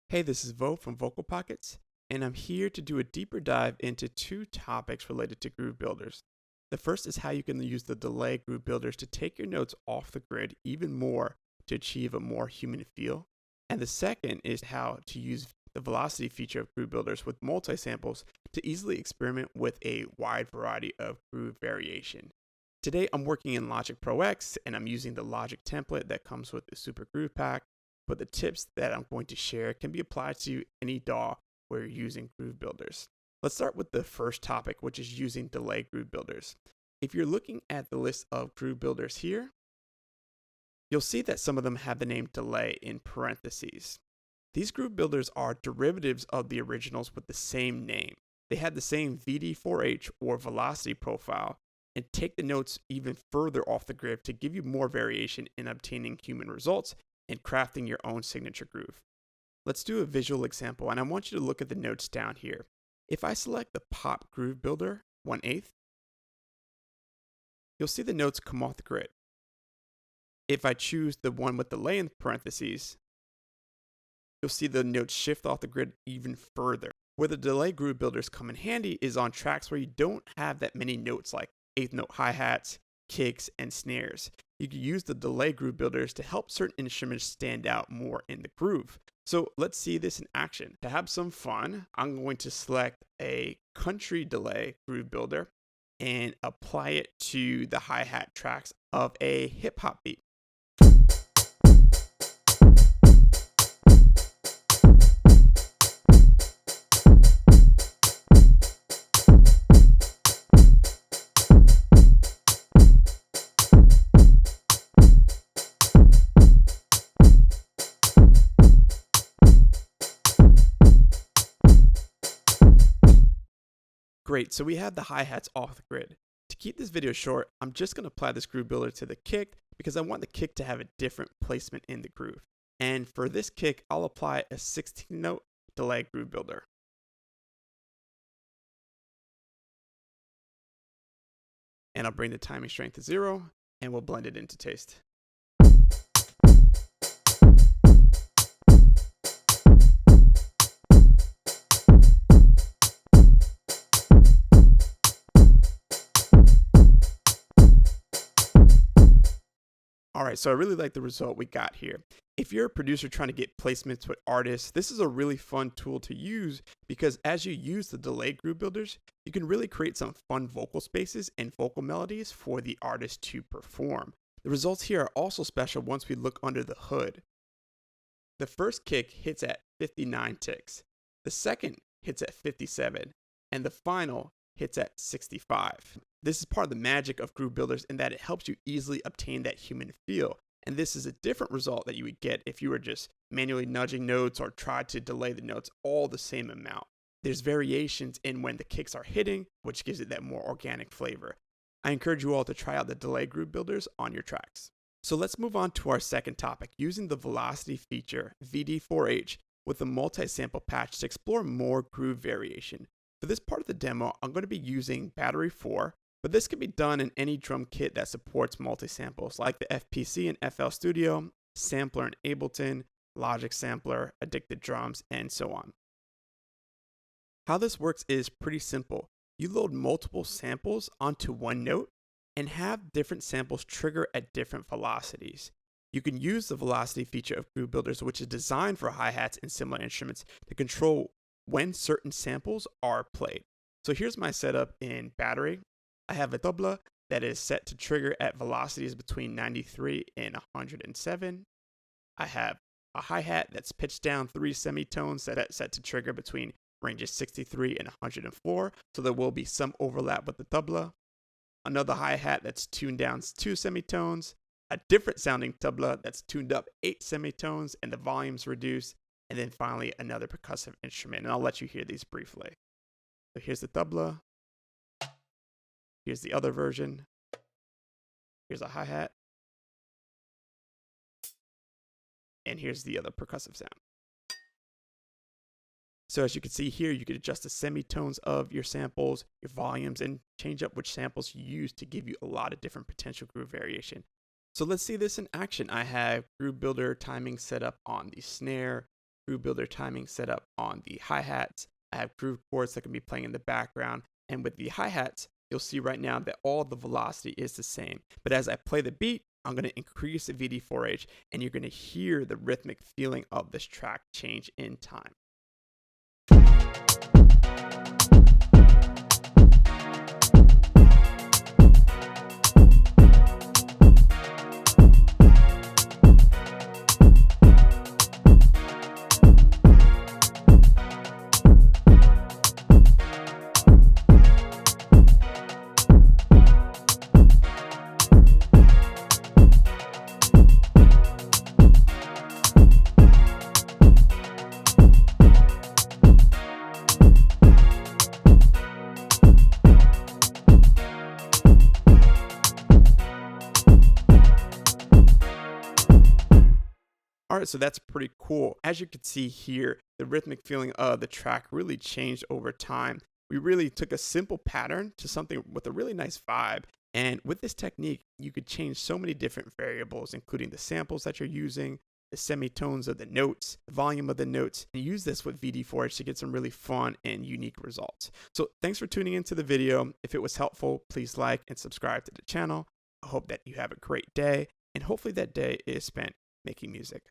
Hey, this is Vo from Vocal Pockets, and I'm here to do a deeper dive into two topics related to groove builders. The first is how you can use the delay groove builders to take your notes off the grid even more to achieve a more human feel. And the second is how to use the velocity feature of groove builders with multi-samples to easily experiment with a wide variety of groove variation. Today, I'm working in Logic Pro X, and I'm using the Logic template that comes with the Super Groove Pack, but the tips that I'm going to share can be applied to any DAW where you're using groove builders. Let's start with the first topic, which is using delay groove builders. If you're looking at the list of groove builders here, you'll see that some of them have the name delay in parentheses. These groove builders are derivatives of the originals with the same name. They have the same VD4H or velocity profile and take the notes even further off the grid to give you more variation in obtaining human results and crafting your own signature groove. Let's do a visual example, and I want you to look at the notes down here. If I select the Pop Groove Builder 1/8, you'll see the notes come off the grid. If I choose the one with delay in parentheses, you'll see the notes shift off the grid even further. Where the delay groove builders come in handy is on tracks where you don't have that many notes like eighth note hi-hats, kicks, and snares. You can use the delay groove builders to help certain instruments stand out more in the groove. So let's see this in action. To have some fun, I'm going to select a country delay groove builder and apply it to the hi-hat tracks of a hip-hop beat. Great, so we have the hi-hats off the grid. To keep this video short, I'm just going to apply this groove builder to the kick because I want the kick to have a different placement in the groove. And for this kick, I'll apply a 16-note delay groove builder. And I'll bring the timing strength to 0, and we'll blend it into taste. Alright, so I really like the result we got here. If you're a producer trying to get placements with artists, this is a really fun tool to use because as you use the delay groove builders, you can really create some fun vocal spaces and vocal melodies for the artist to perform. The results here are also special once we look under the hood. The first kick hits at 59 ticks, the second hits at 57, and the final hits at 65. This is part of the magic of groove builders in that it helps you easily obtain that human feel. And this is a different result that you would get if you were just manually nudging notes or tried to delay the notes all the same amount. There's variations in when the kicks are hitting, which gives it that more organic flavor. I encourage you all to try out the delay groove builders on your tracks. So let's move on to our second topic, using the velocity feature VD4H with a multi-sample patch to explore more groove variation. For this part of the demo, I'm going to be using Battery 4, but this can be done in any drum kit that supports multi-samples like the FPC and FL Studio, Sampler in Ableton, Logic Sampler, Addicted Drums, and so on. How this works is pretty simple. You load multiple samples onto one note and have different samples trigger at different velocities. You can use the velocity feature of groove builders, which is designed for hi-hats and similar instruments, to control when certain samples are played. So here's my setup in Battery. I have a tabla that is set to trigger at velocities between 93 and 107. I have a hi-hat that's pitched down 3 semitones that's set to trigger between ranges 63 and 104, so there will be some overlap with the tabla. Another hi-hat that's tuned down 2 semitones, a different sounding tabla that's tuned up 8 semitones and the volume's reduced, and then finally another percussive instrument, and I'll let you hear these briefly. So here's the tabla, here's the other version, here's a hi-hat, and here's the other percussive sound. So as you can see here, you can adjust the semitones of your samples, your volumes, and change up which samples you use to give you a lot of different potential groove variation. So let's see this in action. I have groove builder timing set up on the snare, groove builder timing set up on the hi-hats. I have groove chords that can be playing in the background. And with the hi-hats, you'll see right now that all the velocity is the same. But as I play the beat, I'm going to increase the VD4H, and you're going to hear the rhythmic feeling of this track change in time. All right, so that's pretty cool. As you can see here, the rhythmic feeling of the track really changed over time. We really took a simple pattern to something with a really nice vibe. And with this technique, you could change so many different variables, including the samples that you're using, the semitones of the notes, the volume of the notes, and use this with VD4H to get some really fun and unique results. So thanks for tuning into the video. If it was helpful, please like and subscribe to the channel. I hope that you have a great day, and hopefully that day is spent making music.